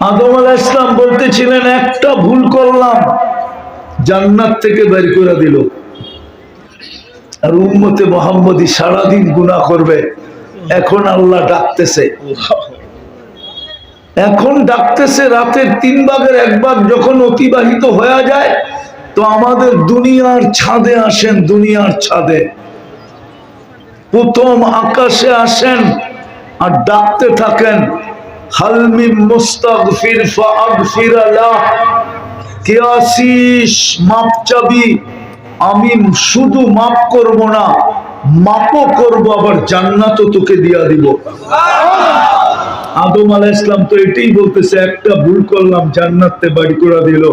আদম আলাইহিস সালাম বলতেছিলেন একটা ভুল করলাম জান্নাত থেকে বের করে দিল। আর উম্মতে মুহাম্মদী সারাদিন গুনাহ করবে। এখন আল্লাহ ডাকতেছে, রাতের 3 ভাগের 1 ভাগ যখন অতিবাহিত হয়ে যায় তো আমাদের দুনিয়ার ছাদে আসেন। দুনিয়ার ছাদে প্রথম আকাশে আসেন আর ডাকতে থাকেন, হাল মিন মুস্তাগফির ফাগফির লাহ, কে আসিস মাপ চাবি? আমি শুধু মাপ করব না, মাপও করব, আবার জান্নাতও তোকে দিয়া দিব। আদম আলাইহিস সালাম তো এটাই বলতেছে, একটা ভুল করলাম জান্নাতে বাড়ি করে দিল।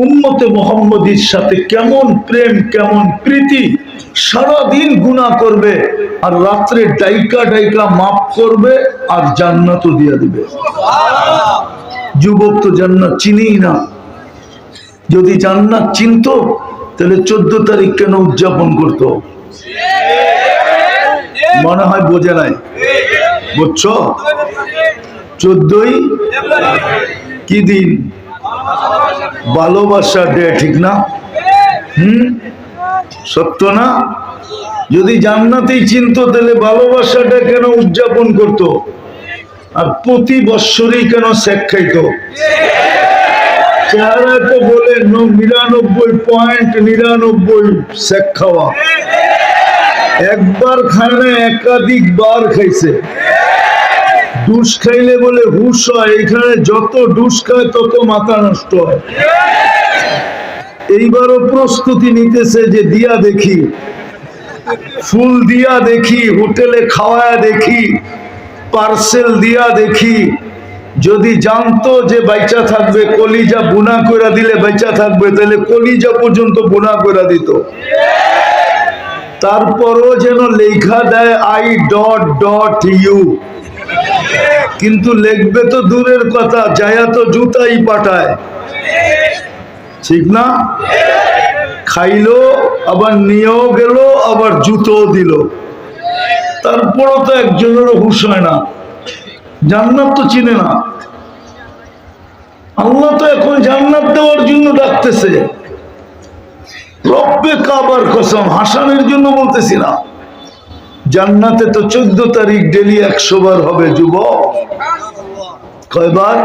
উম্মতে মুহাম্মদীর সাথে কেমন প্রেম, কেমন প্রীতি, সারাদিন গুনাহ করবে আর রাত্রে ডাইকা ডাইকা মাফ করবে আর জান্নাতও দিয়ে দিবে। যুবক তো জান্নাত চিনেই না। যদি জান্নাত চিনতো তাহলে 14 তারিখ কেন উদযাপন করতো? মনে হয় বোঝে নাই। বুঝছো? 14ই কি দিন? ভালোবাসা ডে, ঠিক না? সত্য না? যদি জান্নাতেই চিনতো তাহলে ভালোবাসাটা কেন উদযাপন করতো? আর প্রতি বৎসরই কেন শেখ খাইতো? চেহারা তো বলে 99.99 শেখ খাওয়া। একবার খায় না, একাধিক বার খাইছে। ডুস খাইলে বলে হুশ হয়। এখানে যত ডুস খায় তত মাথা নষ্ট হয়। এইবারও প্রস্তুতি নিতেছে যে দিয়া দেখি, ফুল দিয়া দেখি, হোটেলে খাওয়ায়া দেখি, পার্সেল দিয়া দেখি। যদি জানতো যে বাইচা থাকবে, কলিজা বুনা করে দিলে বাইচা থাকবে, তাহলে কলিজা পর্যন্ত বুনা করে দিত। তারপরও যেন লেখা দেয় I.U, কিন্তু লিখবে তো দূরের কথা, যায়া তো জুতাই পাঠায়। ঠিক না? খাইলো, আবার নিয়েও গেল, আবার জুতোও দিল। তারপরও তো একজনেরও হুঁশ হয় না। জান্নাত তো চিনে না। আল্লাহ তো এখন জান্নাত দেওয়ার জন্য ডাকতেছে। রব্বে কাবার কসম, হাসানের জন্য বলতেছি না। জান্নাতে তো 14 তারিখ ডেলি 100 বার হবে। যুবক, কয়বার?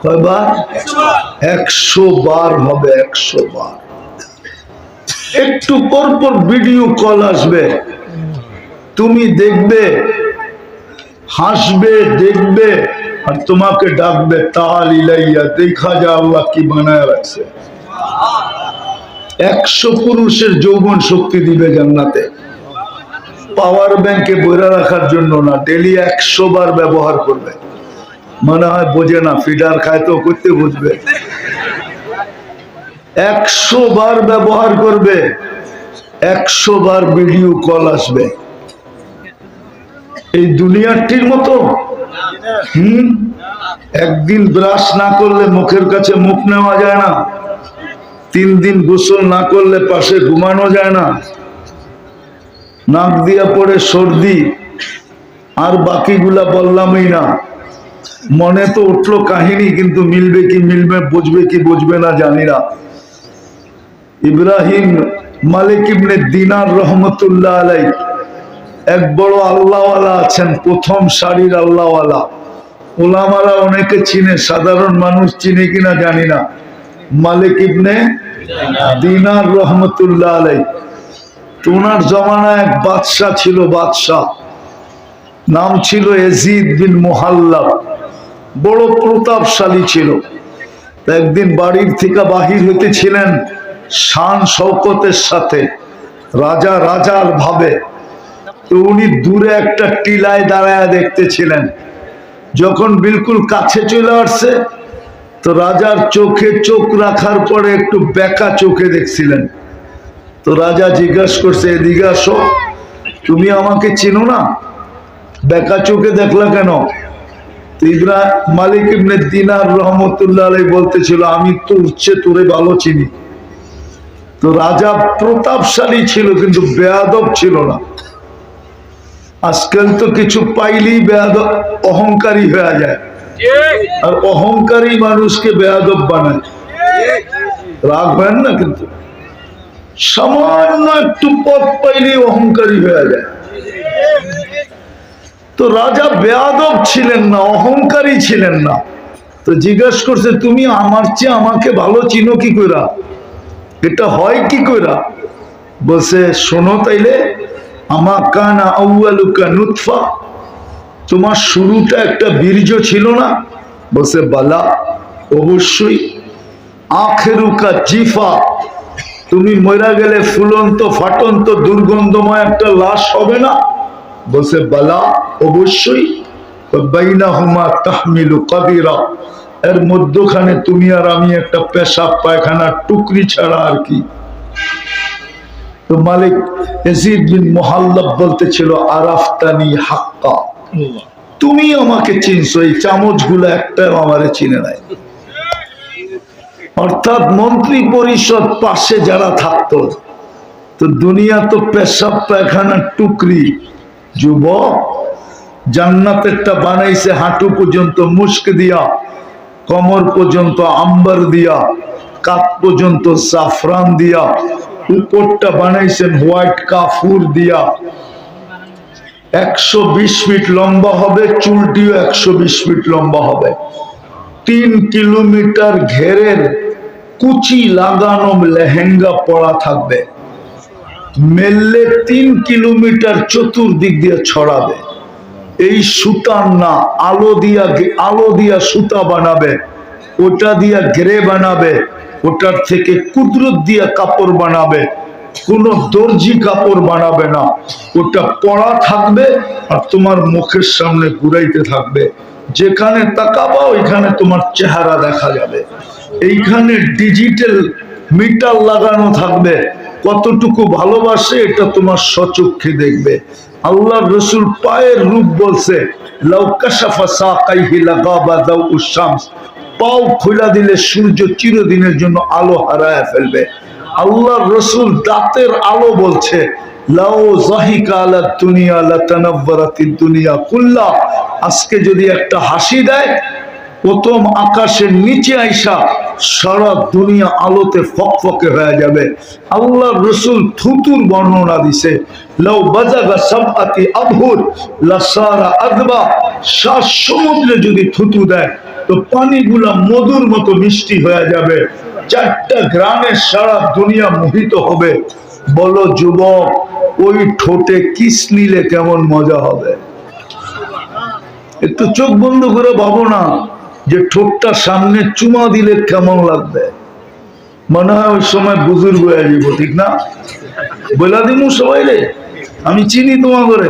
100 বার হবে। 100 বার। একটু পর পর ভিডিও কল আসবে, তুমি দেখবে, হাসবে, দেখবে, আর তোমাকে ডাকবে, তাল ইলাইয়া, দেখা যা আল্লাহ কি বানায় রাখছে। 100 পুরুষের যৌবন শক্তি দিবে জান্নাতে। পাওয়ার ব্যাংকে বইরা রাখার জন্য না, ডেলি 100 বার ব্যবহার করবে। মনে হয় বোঝে না, ফিডার খায় তো করতে বুঝবে। 100 বার ব্যবহার করবে, 100 বার ভিডিও কল আসবে। এই দুনিয়াটির মতো একদিন ব্রাশ না করলে মুখের কাছে মুখ নেওয়া যায় না। 3 দিন গোসল না করলে পাশে ঘুমানো যায় না। নাক দিয়া পড়ে সর্দি, আর বাকিগুলা বললামই না। মনে তো উঠলো কাহিনী, কিন্তু মিলবে কি মিলবে, বুঝবে কি বুঝবে না জানি না। ইব্রাহিম মালিক ইবনে দিনার রহমতুল্লাহ আলাইহি এক বড় আল্লাহওয়ালা আছেন, প্রথম সারির আল্লাহওয়ালা। ওলামারা অনেকে চিনে, সাধারণ মানুষ চিনে কিনা জানি না। মালিক ইবনে দিনার রহমতুল্লাহ আলাইহি, ওনার জমানায় এক বাদশাহ ছিল। বাদশাহ নাম ছিল ইয়াজিদ বিন মুহাল্লাব, বড় প্রতাপশালী ছিল। একদিন বাড়ির থেকে বাহির হইতেছিলেন শান শওকতের সাথে, রাজা রাজার ভাবে। তো উনি দূরে একটা টিলায় দাঁড়ায় দেখতেছিলেন। যখন বিলকুল কাছে চলে আসছে তো রাজার চোখে চোখ রাখার পরে একটু বেঁকা চোখে দেখছিলেন। তো রাজা জিজ্ঞাসা করছে, এদিকে আসো, তুমি আমাকে চিনো না, বেঁকা চোখে দেখলা কেন? তো মালিক ইবনে দিনার রহমতুল্লাহ আলাইহি বলতেছিল, আমি তো উচ্চে তোরে ভালো চিনি। তো রাজা প্রতাপশালী ছিল কিন্তু বেয়াদব ছিল না। আজকাল তো কিছু পাইলেই বেয়াদব, অহংকারী হয়ে যায়। আর অহংকারী মানুষকে বেয়াদব বানায়। রাখবেন না, কিন্তু সামান্য একটু পথ পাইলে অহংকারী হয়ে যায়। তো রাজা বেয়াদব ছিলেন না, অহংকারী ছিলেন না। তো জিজ্ঞেস করছে, তুমি আমার চেয়ে আমাকে ভালো চিনো কি কইরা? এটা হয় কি কইরা? বলছে, শোনো তাইলে, আমা কানা আউয়ালুকা নুতফা, তোমার শুরুটা একটা বীর্য ছিল না? বলছে, বালা, অবশ্যই। আখেরুকা জিফা, তুমি মরা গেলে ফুলন্ত ফাটন্ত দুর্গন্ধময় একটা লাশ হবে না? বলছে, বালা, অবশ্যই। বাইনাহুমা তাহমিলু কাবিরা, এর মধ্যখানে তুমি আর আমি একটা পেশাব পায়খানার টুকরি ছাড়া আর কি। তো মালিক ইয়াজিদ বিন মুহাল্লাব বলতেছিল, আরাফতানি হাক্কা, তুমি আমাকে চিনছো, এই চামচগুলো একটাও আমারে চিনে নাই। অর্থাৎ মন্ত্রী পরিষদ পাশে যারা থাকতো, তো দুনিয়া তো পেশাব পায়খানার টুকরি। যুবক, জান্নাতেরটা বানাইছে হাঁটু পর্যন্ত মুস্ক দিয়া, কমর পর্যন্ত আম্বার দিয়া, কাত পর্যন্ত জাফরান দিয়া, উপরটা বানাইছেন হোয়াইট কাফুর দিয়া। 120 ফিট লম্বা হবে, চুলটিও 120 ফিট লম্বা হবে। 3 কিলোমিটার ঘেরের কুচি লাগানো লেহেঙ্গা পরা থাকবে, মেললে 3 কিলোমিটার চতুর্দিক দিয়ে ছড়াবে। এই সুতার না, আলো দিয়া সুতা বানাবে, ওটা দিয়া ঘেরে বানাবে, ওটার থেকে কুদরত দিয়া কাপড় বানাবে, কোন দর্জি কাপড় বানাবে না। ওটা পরা থাকবে আর তোমার মুখের সামনে ঘুরাইতে থাকবে। যেখানে তাকাবা ওইখানে তোমার চেহারা দেখা যাবে। এইখানে ডিজিটাল মিটার লাগানো থাকবে, কতটুকু ভালোবাসে এটা তোমার সচক্ষে দেখবে। আল্লাহ রসুল পায়ের রূপ বলছে, লাউ কাশাফা সাকাইহি লাগাবা দাউউশ শামস, পাও খোলা দিলে সূর্য চিরদিনের জন্য আলো হারায় ফেলবে। আল্লাহ রসুল দাঁতের আলো বলছে, লাউ যাহিকা আলা দুনিয়া লাতানাওয়ারাতিদ দুনিয়া কুল্লা, আজকে যদি একটা হাসি দেয়, প্রথম আকাশের নিচে আইসা সারা দুনিয়া আলোতে ফকফকে হয়ে যাবে। আল্লাহ রসুল থুতুর বর্ণনা দিছে, লাউ বাজাগা সাবআতি আবহুর লাসারা আদবা, 7 সমুদ্রে যদি থুতু দেয় তো পানিগুলা মধুর মতো মিষ্টি হয়ে যাবে। 4টা গ্রামে সারা দুনিয়া মোহিত হবে। বলো যুবক, ওই ঠোঁটে কিস নিলে কেমন মজা হবে? একটু চোখ বন্ধ করে ভাবো না যে ঠোঁটটা সামনে চুমা দিলে কেমন লাগবে। মনে হয় ওই সময় বুজুর্গ হয়ে যাব, ঠিক না? বলা দিমু সবাই রে, আমি চিনি তোমার করে।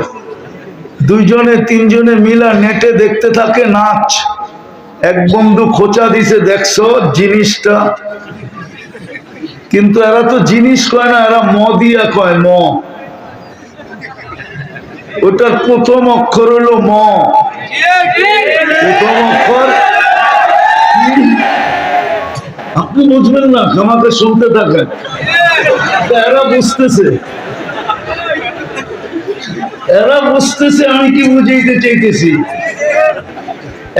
2 জনে 3 জনে মিলা নেটে দেখতে থাকে নাচ। এক বন্ধু খোঁচা দিছে, দেখছো জিনিসটা? কিন্তু এরা তো জিনিস কয় না, এরা ম দিয়া কয়, ম। ওটার প্রথম অক্ষর হলো ম। প্রথম অক্ষর আপনি বুঝবেন না, আমাকে শুনতে থাকেন। এরা বুঝতেছে আমি কি বুঝাইতে চাইতেছি।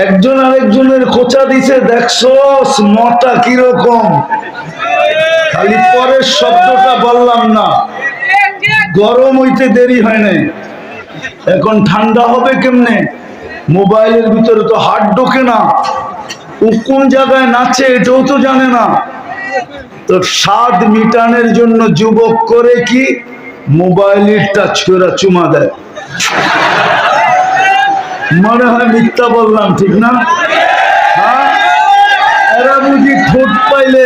একজন আরেকজনের খোঁচা দিছে, দেখছো মটা কিরকম। খালি পরের শব্দটা বললাম না, গরম হইতে দেরি হয় নাই। এখন ঠান্ডা হবে কেমনে? মোবাইলের ভিতরে তো হাত ঢোকে না, ও কোন জায়গায় নাচে এটাও তো জানে না। তো স্বাদ মিটানোর জন্য যুবক করে কি, মোবাইলের টাচ করে চুমা দেয়। মনে হয় মিথ্যা বললাম, ঠিক না? হ্যাঁ, এরা বুঝি ঠোঁট পাইলে,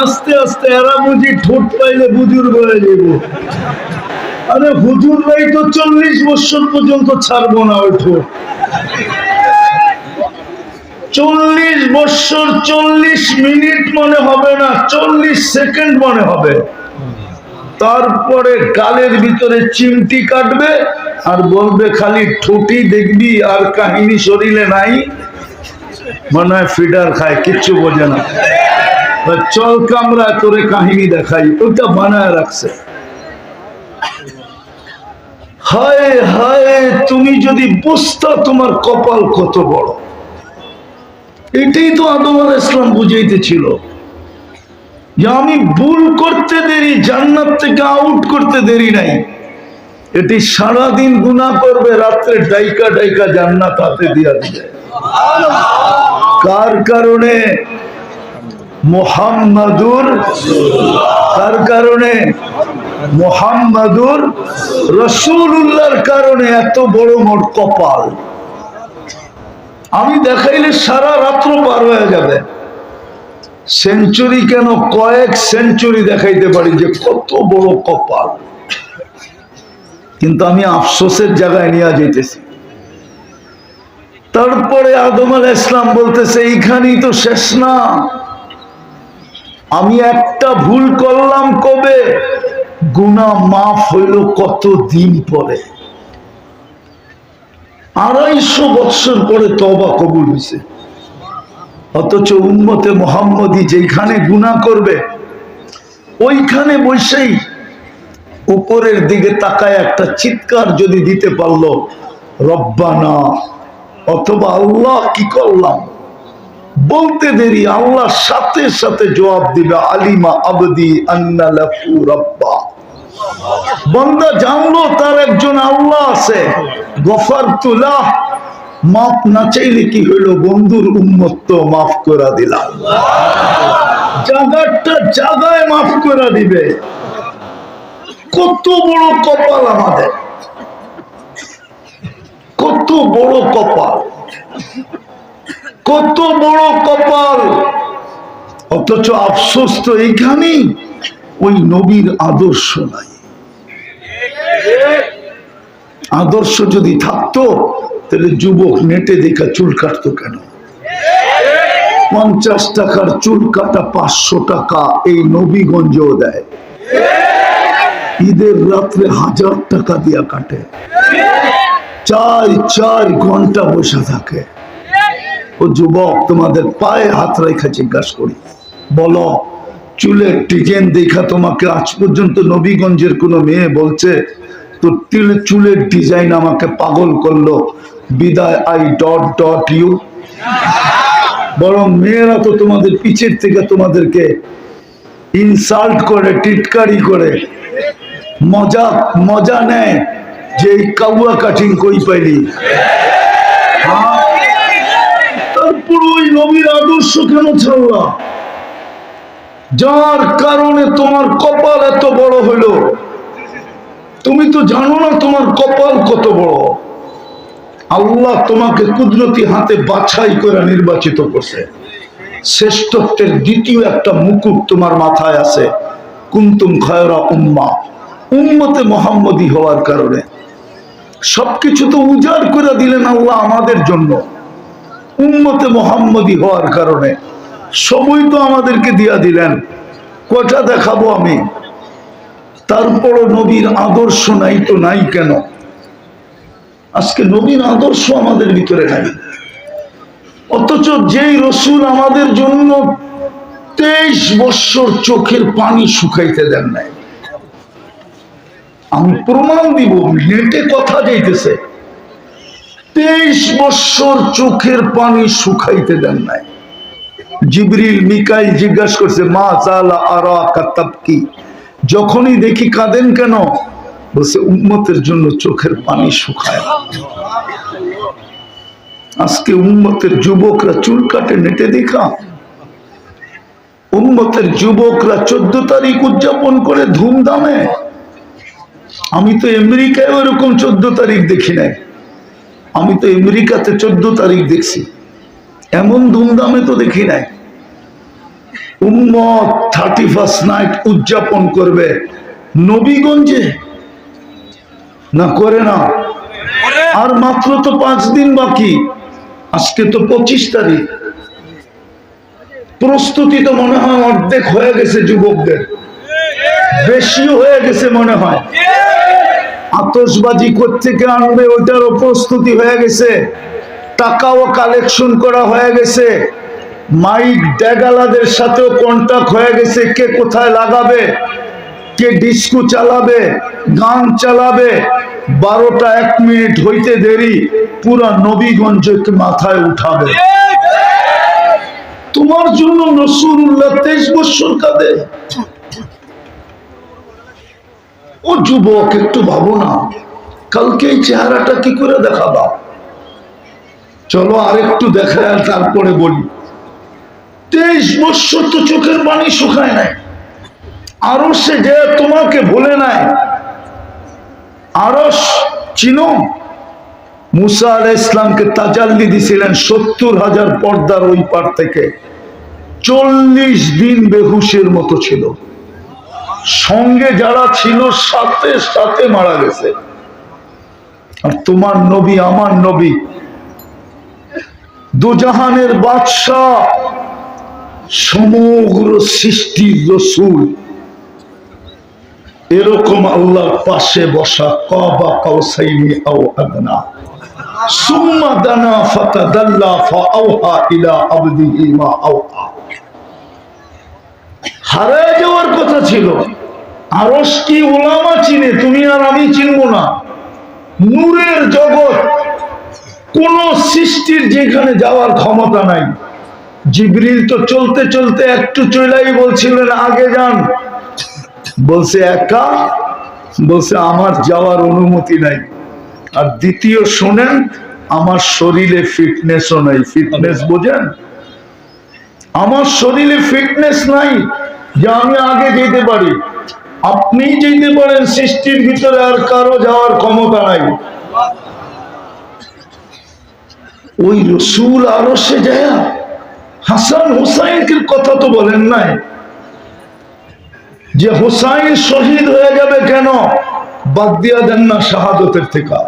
আস্তে আস্তে এরা বুঝি ঠোঁট পাইলে বুজুর্গ হয়ে যাব। আরে হুজুররাই তো 40 বছর পর্যন্ত ছাড়বো না ওই ঠোঁট। 40 বছর 40 মিনিট মনে হবে না, 40 সেকেন্ড মনে হবে। তারপরে গালের ভিতরে চিমটি কাটবে আর বলবে খালি ঠোঁটি দেখবি আর কাহিনী শরীরে নাই। মনে হয় ফিডার খায়, কিচ্ছু বোঝে না। চল কামরা করে কাহিনী দেখাই, ওটা বানায় রাখছে। হায় হায়, তুমি যদি বুঝতা তোমার কপাল কত বড়। এটাই তো আদম আলাইহিস সালাম বুঝাইতেছিল যে আমি ভুল করতে দেরি, জান্নাত থেকে আউট করতে দেরি নাই। এটি সারাদিন গুনাহ করবে, রাত্রে ডাইকা ডাইকা জান্নাত হাতে দিয়া দিবে। কার কারণে? মুহাম্মাদুর, কার কারণে? মুহাম্মাদুর রাসূলুল্লাহর কারণে এত বড় মোর কপাল। আমি দেখাইলে সারা রাত্র পার হয়ে যাবে। সেঞ্চুরি কেন, কয়েক সেঞ্চুরি দেখাইতে পারি যে কত বড় কপাল। কিন্তু আমি আফসোসের জায়গায় নিয়ে যেতেছি। তারপরে আদম আলাইহিস সালাম বলতেছে এইখানেই তো শেষ না, আমি একটা ভুল করলাম কবে, গুনাহ মাফ হইল কত দিন পরে, 250 বছর পরে তওবা কবুল হয়েছে। অথচ উম্মতে মুহাম্মদী যেখানে গুনাহ করবে ওইখানে বসেই উপরের দিকে তাকায় একটা চিৎকার যদি দিতে পারলো, রব্বানা অথবা আল্লাহ কি করলাম, বলতে দেরি আল্লাহর সাথে সাথে জবাব দিবে, আলিমা আবদি আন্না লাহু রাব্বা। বান্দা জানলো তার একজন আল্লাহ আছে, গফারতু লাহ, মাফ না চাইলে কি হইল, বন্ধুর উম্মত তো মাফ করে দিলাম। জায়গাটা জায়গায় মাফ করে দিবে। কত বড় কপাল আমাদের, কত বড় কপাল, কত বড় কপাল। অথচ আফসোস তো এইখানেই, ওই নবীর আদর্শ নাই। আদর্শ যদি থাকতো তাহলে যুবক নেটে দেখা চুল কাটতো কেন? 50 টাকার চুল কাটা 500 টাকা এই নবীগঞ্জেও দেয়। ঈদের রাত্রে 1000 টাকা দিয়া কাটে, 4 ঘন্টা বসে থাকে। ও যুবক, তোমাদের পায়ে হাত রেখে জিজ্ঞাসা করি, বলো চুলের ডিজাইন দেখা তোমাকে আজ পর্যন্ত নবীগঞ্জের কোন মেয়ে বলছে তো চুলের ডিজাইন আমাকে পাগল করলো, বিদায় আই ডট ডট ইউ? বরং মেয়েরা তো তোমাদের পিছের থেকে তোমাদেরকে ইনসাল্ট করে, টিটকারি করে, মজা নেয় যে এই কাউয়া কাটিং কই পাইলি। তারপর ওই নবীর আদর্শ কেন ছাড়লা? যার কারণে তোমার কপাল এত বড় হইল। তুমি তো জানো না তোমার কপাল কত বড়। আল্লাহ তোমাকে কুদরতি হাতে বাছাই করে নির্বাচিত করছে। শ্রেষ্ঠত্বের দ্বিতীয় একটা মুকুট তোমার মাথায় আছে, কুনতুম খায়রা উম্মাহ, উম্মতে মুহাম্মদী হওয়ার কারণে। সবকিছু তো উজাড় করে দিলেন আল্লাহ আমাদের জন্য, উম্মতে মুহাম্মদী হওয়ার কারণে সবই তো আমাদেরকে দিয়া দিলেন। কয়টা দেখাবো আমি? তারপরও নবীর আদর্শ নাই তো নাই কেন? আজকে নবীর আদর্শ আমাদের ভিতরে নাই। অথচ যেই রসুল আমাদের জন্য 23 বছর চোখের পানি শুকাইতে দেন নাই। আমি প্রমাণ দিব, নেটে কথা যাইতেছে, 23 বছর চোখের পানি শুকাইতে দেন নাই। জিবরিল মিকাইল জিজ্ঞাসা করছে, মা জালা আরাকা তাবকি, যখনই দেখি কাঁদেন কেন? বলছে উম্মতের জন্য চোখের পানি শুকায়। আজকে উম্মতের যুবকরা চুল কাটে নেটে দেখা। উম্মতের যুবকরা 14 তারিখ উদযাপন করে ধুমধামে। আমি তো আমেরিকায় ওরকম 14 তারিখ দেখি নাই। আমি তো আমেরিকাতে 14 তারিখ দেখছি, এমন ধুমধামে তো দেখি নাই। উম্মত 31st নাইট উদযাপন করবে নবীগঞ্জে, না করে না? আর মাত্র তো 5 দিন বাকি। আজকে তো 25 তারিখ। প্রস্তুতি তো মনে হয় অর্ধেক হয়ে গেছে, যুবকদের বেশিও হয়ে গেছে মনে হয়। আতশবাজি কোত্থেকে আনবে ওইটারও প্রস্তুতি হয়ে গেছে, টাকাও কালেকশন করা হয়ে গেছে, মাইক ড্যাগালাদের সাথেও কন্টাক্ট হয়ে গেছে, কে কোথায় লাগাবে, কে ডিস্কো চালাবে, গান চালাবে। 12টা 1 মিনিট হইতে দেরি পুরা নবীগঞ্জকে মাথায় উঠাবে। তোমার জন্য রাসূলুল্লাহ 23 বছর কাঁদে। ও যুবক, একটু ভাবো না, কালকে এই চেহারাটা কি করে দেখাবা? চলো আরেকটু দেখায় তারপরে বলি। 23 বছর তো চোখের পানি শুকায় নাই। আরশে যে তোমাকে ভুলে নাই। আরশ চিনো? মুসা আলাইহিস সালামকে তাজাল্লি দিছিলেন 70,000 পর্দার ওই পার থেকে। 40 দিন বেহুশের মতো ছিল। সঙ্গে যারা ছিল সাথে সাথে মারা গেছে। আর তোমার নবী, আমার নবী, দুজাহানের বাদশাহ, সমগ্র সৃষ্টির রাসূল, এরকম আল্লাহর পাশে বসা, কাবা কাউসাইনি আও আদনা, সুম্মা দানা ফাতাদাল্লা ফাআওহা ইলা আবদিহি মা আওহা। হারায় যাওয়ার কথা ছিল। আরশ কি উলামা চিনে, তুমি আর আমি চিনবো না। নূরের জগৎ, কোন সৃষ্টির যেখানে যাওয়ার ক্ষমতা নাই। জিবরিল তো চলতে চলতে একটু চলেই বলছিলেন আগে যান, বলছে একা, বলছে আমার যাওয়ার অনুমতি নাই। আর দ্বিতীয় শোনেন, আমার শরীরে ফিটনেসও নাই। ফিটনেস বোঝেন? আমার শরীরে ফিটনেস নাই যে আমি আগে যেতে পারি। আপনি যেতে পারেন সৃষ্টির ভিতরে, আর কারো যাওয়ার ক্ষমতা নাই। ওই রাসূল আরশে যায় হাসান হুসাইনের কথা তো বলেন নাই যে হুসাইন শহীদ হয়ে যাবে কেন? বাদ দিয়া দেন না শাহাদতের থেকে।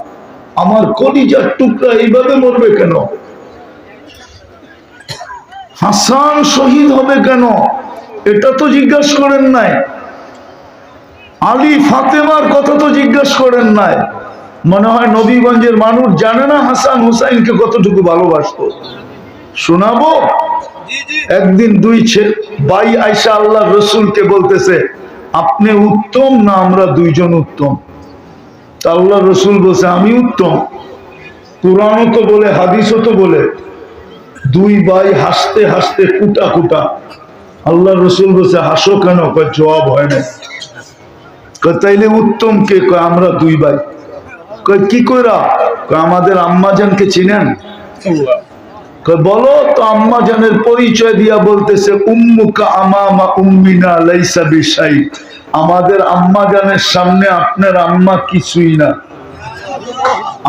আমার কলিজার টুকরা এইভাবে মরবে কেন? হাসান শহীদ হবে কেন? এটা তো জিজ্ঞাসা করেন নাই। আলী ফাতেমার কথা তো জিজ্ঞাসা করেন নাই। মনে হয় নবীগঞ্জের মানুষ জানে না হাসান হুসাইনকে কতটুকু ভালোবাসতো। শোনাবো? একদিন দুই ভাই আয়েশা আল্লাহ রসুলকে বলতেছে, আপনি উত্তম না আমরা দুইজন উত্তম? আল্লাহ রসুল বলছে আমি উত্তম। কুরআনও তো বলে, হাদিসও তো বলে। দুই ভাই হাসতে হাসতে কুটা কুটা। আল্লাহ রসুল বলছে হাসো কেন? জবাব হয় না। তাইলে উত্তম কে? আমরা দুই ভাই। কি কইরা? আমাদের আম্মাজানকে চিনেন? বলো তো। আম্মাজানের পরিচয় দিয়া বলতেছে উম্মুকা আমামা উম্মিনা লাইসা বিশাই। আমাদের আম্মাজানের সামনে আপনার আম্মা কিছুই না।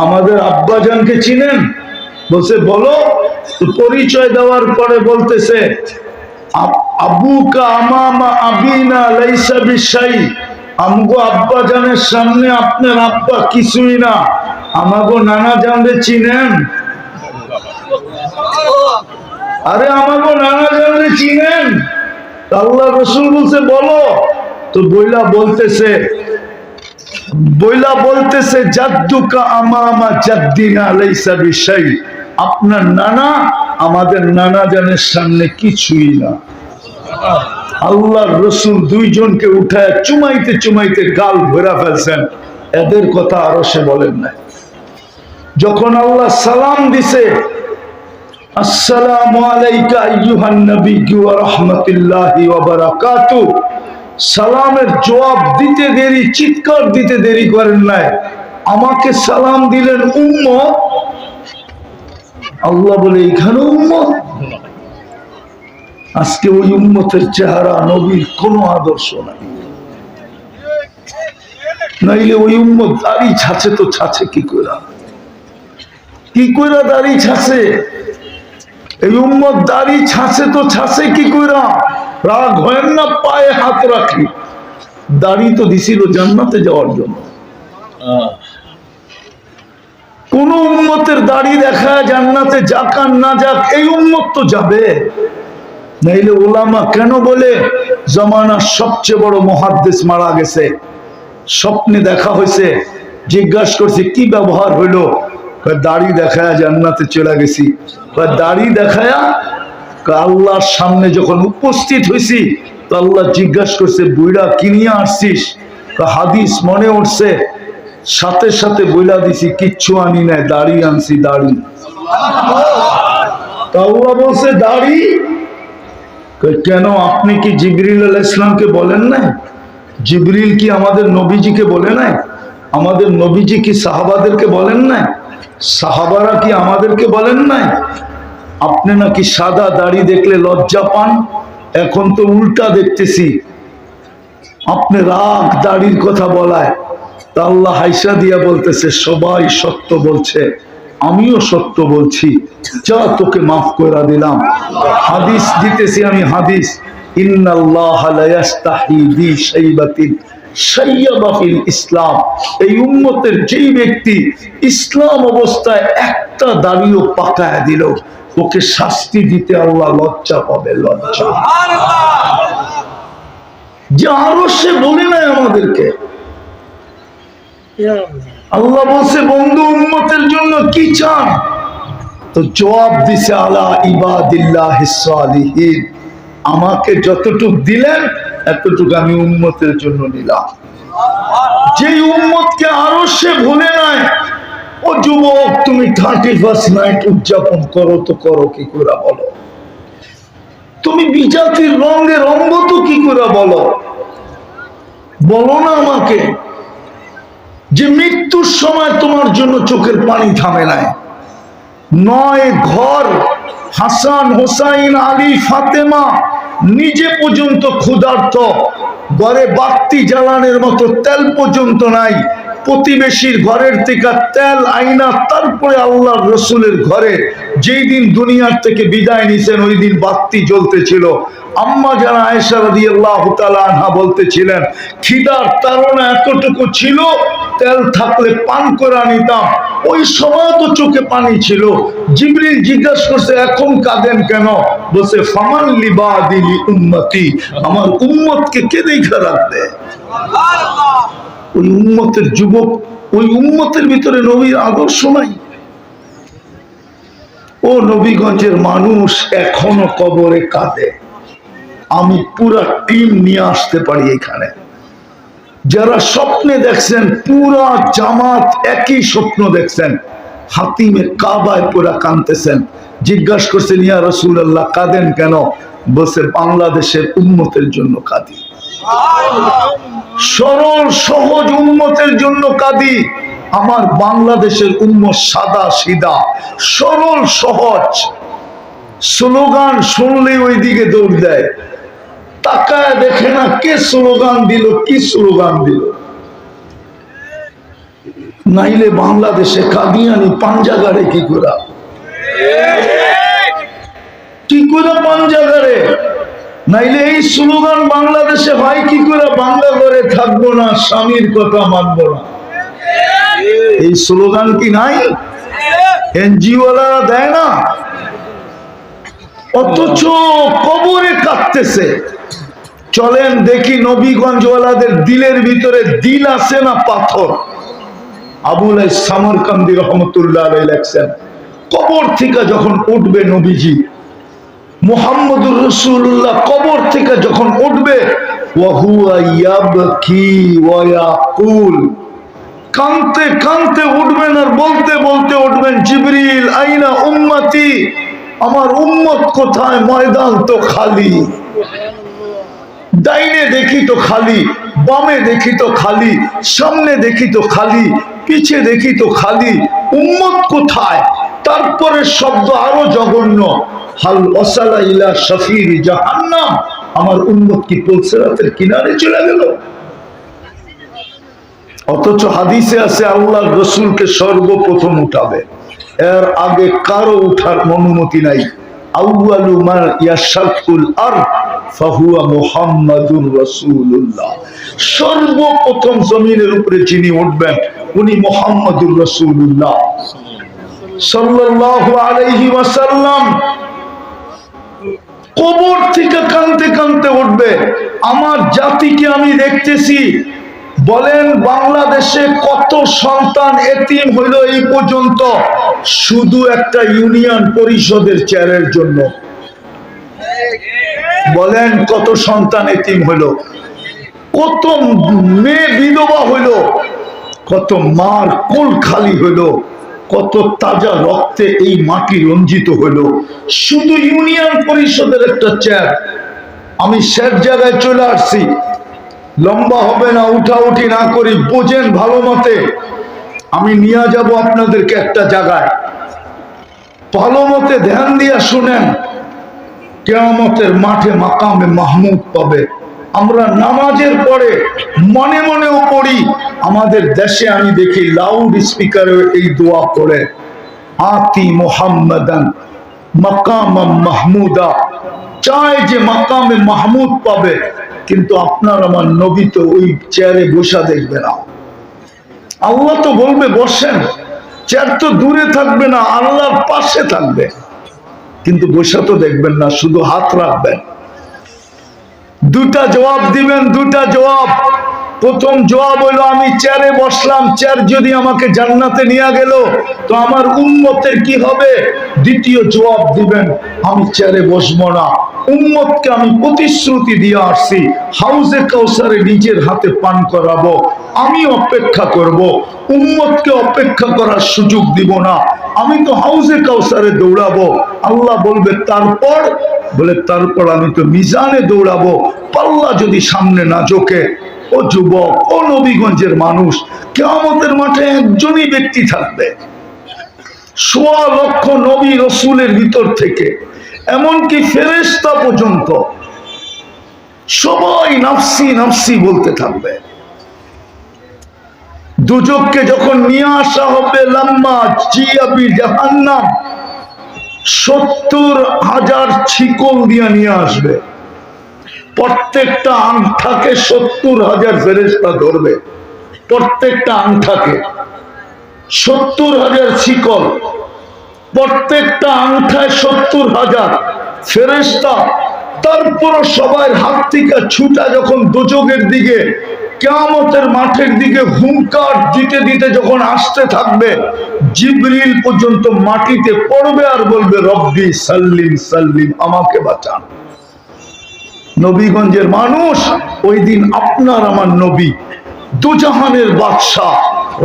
আমাদের আব্বাজানকে চিনেন? বলছে বলো তো। পরিচয় দেওয়ার পরে বলতেছে আবুকা আমামা আবিনা লাইসা বিশাই। আমগো আব্বা জানের সামনে আপনার আব্বা কিছুই না। আমাগো নানা জানরে চিনেন? আরে আমাগো নানা জানরে চিনেন? আল্লাহ রসুল বলছে বলো তো। বইলা বলতেছে জাদ্দুকা আমামা জাদ্দিনা লাইসা বিশাই। আপনার নানা আমাদের নানা জানের সামনে কিছুই না। আল্লাহর রসুল দুইজনকে উঠায় চুমাইতে চুমাইতে গাল ভরা ফেলছেন। এদের কথা আরো সে বলেন না। যখন আল্লাহ সালাম দিছে, আসসালামু আলাইকা আইয়ুহান নবিয়্যু ওয়া রাহমাতুল্লাহি ওয়া বারাকাতুহু, সালামের জবাব দিতে দেরি, চিৎকার দিতে দেরি করেন নাই। আমাকে সালাম দিলেন উম্মত। আল্লাহ বলে এখানে উম্মত? আজকে ওই উম্মতের চেহারা, নবীর কোনো আদর্শ নাই। নাইলে ওই উম্মত দাড়ি ছাছে তো ছাছে কি কইরা? কি কইরা দাড়ি ছাছে? এই উম্মত দাড়ি ছাছে তো ছাছে কি কইরা? রাগ হয় না, পায়ে হাত রাখি। দাড়ি তো দিছিল জান্নাতে যাওয়ার জন্য। কোন উম্মতের দাড়ি দেখা জান্নাতে যাক আর না যাক, এই উম্মত তো যাবে। নাইলে ওলামা কেন বলে জমানার সবচেয়ে বড় মুহাদ্দিস মারা গেছে, স্বপ্নে দেখা হয়েছে, জিজ্ঞাসা করছে কি ব্যবহার হইলো? দাড়ি দেখায়া জান্নাতে চলে গেছি। দাড়ি দেখায়া? আল্লাহর সামনে যখন উপস্থিত হয়েছি তো আল্লাহ জিজ্ঞাসা করছে বুইড়া কি নিয়ে আসছিস? হাদিস মনে উঠছে, সাথে সাথে বইলা দিছি কিচ্ছু আনি নাই, দাড়ি আনছি। দাড়ি। আল্লাহ বলছে দাড়ি? কেন আপনি কি জিবরিল আলাইহিস সালামকে বলেন নাই? জিবরিল কি আমাদের নবীজিকে বলে নাই? আমাদের নবীজি কি সাহাবাদেরকে বলেন নাই? সাহাবারা কি আমাদেরকে বলেন নাই? আপনি নাকি সাদা দাড়ি দেখলে লজ্জা পান, এখন তো উল্টা দেখতেছি আপনি রাগ দাড়ির কথা বলায়। তা আল্লাহ হাইসা দিয়া বলতেছে সবাই সত্য বলছে, আমিও সত্য বলছি, যা তোকে মাফ করে দিলাম। হাদিস দিতেছি আমি, হাদিস, ইন্নাল্লাহ লা ইস্তাহি বি শাইবাতিন শাইয়াবা ফিল ইসলাম। এই উম্মতের যেই ব্যক্তি ইসলাম অবস্থায় একটা দাড়িও পাকায় দিল, ওকে শাস্তি দিতে আল্লাহ লজ্জা পাবে, লজ্জা। যে আরো সে বলে নাই আমাদেরকে। আল্লাহ বলছে বন্ধু উম্মতের জন্য কি চান? তো জবাব দিছে আলা ইবাদিল্লাহিস সালিহিন, আমাকে যতটুকু দিলেন এতটুকু আমি উম্মতের জন্য নিলাম। যে উম্মতকে আরো সে ভুলে নাই, ও যুবক তুমি 31st নাইট উদযাপন করো তো করো কি করে বলো? তুমি বিজাতির রঙে রঙ্গ তো কি করে বলো? বলো না আমাকে যে মৃত্যুর সময় তোমার জন্য চোখের পানি থামে নাই। 9 ঘর হাসান হোসাইন আলী ফাতেমা নিজে পর্যন্ত ক্ষুধার্ত, ঘরে বাতি জ্বালানোর মতো তেল পর্যন্ত নাই, প্রতিবেশীর ঘরের থেকে তেল আইনা তারপরে আল্লাহর রসুলের ঘরে যেই দিন দুনিয়ার থেকে বিদায় নিছেন ওই দিন বাতি জ্বলতেছিল। আম্মা যারা আয়েশা রাদিয়াল্লাহু তাআলা আনহা বলতেছিলেন খিদার তাড়না এতটুকু ছিল, তেল থাকলে পান করে নিতাম। ওই সময় তো চোখে পানি ছিল। জিবরিল জিজ্ঞাসা করছে এখন কাঁদেন কেন? বলছে ফামান লিবাদিলি উম্মতি, আমার উম্মতকে কে দেখা রাখবে? ওই উম্মতের যুবক, ওই উম্মতের ভিতরে নবীর আদর্শ নাই। ও নবীগঞ্জের মানুষ এখনো কবরে কাঁদে। আমি পুরা টিম নিয়ে আসতে পারি এখানে। যারা স্বপ্নে দেখছেন, পুরা জামাত একই স্বপ্ন দেখছেন, হাতিমে কাবায় পুরা কাঁদতেছেন। জিজ্ঞাসা করছেন ইয়া রাসূলুল্লাহ কাঁদেন কেন? বলছে বাংলাদেশের উম্মতের জন্য কাঁদি, সরল সহজ উম্মতের জন্য কাঁদি। আমার বাংলাদেশের উম্মত সাদা সিধা সরল সহজ, স্লোগান শুনলে ওই দিকে দৌড় দেয়, তাকায় দেখে না কে স্লোগান দিল, কি স্লোগান দিল। নাইলে বাংলাদেশে কাদিয়ানি পাঞ্জাগারে কি করে, কি করে পাঞ্জাগারে? নাইলে এই স্লোগান বাংলাদেশে হয় কি করে? বাংলা ঘরে থাকবো না, স্বামীর কথা মানবো না, এই স্লোগান কি নাই? এনজিওরা দেয় না, অথচ কবরে কাঁদতেছে। চলেন দেখি নবীগঞ্জওয়ালাদের দিলের ভিতরে দিল আছে না পাথর? আবুল সামরকান্দি রহমতুল্লাহ আলাইহি লেখছেন কবর থেকে যখন উঠবে নবীজি মুহাম্মদুর রাসূলুল্লাহ, কবর থেকে যখন উঠবে ওয়াহুয়া ইয়াবকি ওয়া ইয়াকুল, কাঁদতে কাঁদতে উঠবেন আর বলতে বলতে উঠবেন জিবরিল আইনা উম্মতি, আমার উম্মত কোথায়? ময়দান তো খালি, ডাইনে দেখি তো খালি, বামে দেখি তো খালি, সামনে দেখি তো খালি, পিছে দেখি তো খালি, উম্মত কোথায়? তারপরে শব্দ আরো জঘন্য, হাল ওয়াসালা ইলা শাফির জাহান্নাম, আমার উম্মত কি পুলসিরাতের কিনারে চলে গেল? অথচ হাদিসে আছে আল্লাহর রাসূলকে সর্বপ্রথম উঠাবে, এর আগে কারো উঠার অনুমতি নাই। আউয়ালু মা ইয়াশাকুল আরদ ফাহুয়া মুহাম্মাদুর রাসূলুল্লাহ, সর্বপ্রথম জমিনের উপরে যিনি উঠবেন উনি মুহাম্মাদুর রাসূলুল্লাহ সাল্লাল্লাহু আলাইহি ওয়াসাল্লাম। কবর থেকে কাঁদতে কাঁদতে উঠবে। আমার জাতিকে আমি দেখতেছি, বলেন বাংলাদেশে কত সন্তান এতিম হইল এই পর্যন্ত? শুধু একটা ইউনিয়ন পরিষদের চেয়ারের জন্য। বলেন কত সন্তান এতিম হইল, কত মেয়ে বিধবা হইল, কত মার কোল খালি হইল, কত তাজা রক্তে এই মাটি রঞ্জিত হইল, শুধু ইউনিয়ন পরিষদের একটা চেয়ার। আমি শেষ জায়গায় চলে আসছি, লম্বা হবে না, উঠাউঠি না করি, বোঝেন ভালো মতে। আমি নিয়ে যাব আপনাদেরকে একটা জায়গায়, ভালো মতে ধ্যান দিয়ে শুনেন। কিয়ামতের মাঠে মাকামে মাহমুদ পাবে। আমরা নামাজের পরে মনে মনেও পড়ি, আমাদের দেশে আমি দেখি লাউড স্পিকারে এই দোয়া করে, আতি মুহাম্মাদান মাকামাম মাহমুদা, চায় যে মাকামে মাহমুদ পাবে। কিন্তু আপনার আমার নবী তো ওই চেয়ারে বসা দেখবে না। আল্লাহ তো বলবে বসেন, চেয়ার তো দূরে থাকবে না, আল্লাহর পাশে থাকবে, কিন্তু বসা তো দেখবেন না, শুধু হাত রাখবেন। দুটা জবাব দিবেন, দুটা জবাব। প্রথম জবাব হলো আমি চেয়ারে বসলাম, চেয়ার যদি আমাকে জান্নাতে নিয়ে গেল তো আমার উম্মতের কি হবে? দ্বিতীয় জবাব দিবেন আমি চেয়ারে বসবো না, উম্মতকে আমি প্রতিশ্রুতি দিয়ে আসছি হাউজে কাউসারে নিজের হাতে পান করাবো, আমি অপেক্ষা করব, উম্মতকে অপেক্ষা করার সুযোগ দিব না, আমি তো হাউজে কাউসারে দৌড়াবো। আল্লাহ বলবে তারপর, বলে তারপর আমি তো মিজানে দৌড়াবো, পাল্লা যদি সামনে না ঝোঁকে। ও যুবক, ও নবীগঞ্জের মানুষ, কিয়ামতের মাঠে একজনই ব্যক্তি থাকবে, ১৬ লক্ষ নবী রসুলের ভিতর থেকে এমনকি ফেরেশতা পর্যন্ত সবাই নাফসি নাফসি বলতে থাকবে। দুজককে যখন নিয়ে আসা হবে, লাম্মা জিয়াবি জাহান্নাম, ৭০,০০০ শিকল দিয়ে নিয়ে আসবে। প্রত্যেকটা আংটাকে ৭০,০০০ ফেরেশতা ধরবে, প্রত্যেকটা আংটাকে ৭০,০০০ শিকল, প্রত্যেকটা আংটায় ৭০,০০০ ফেরেশতা। তারপরও সবার হাত থেকে ছুটা যখন দোজখের দিকে, কিয়ামতের মাঠের দিকে হুঙ্কার দিতে দিতে যখন আসতে থাকবে, জিবরিল পর্যন্ত মাটিতে পড়বে আর বলবে রব্বি সাল্লিম সাল্লিম, আমাকে বাঁচান। নবীগঞ্জের মানুষ, ওই দিন আপনার আমার নবী, দুজাহানের বাদশাহ,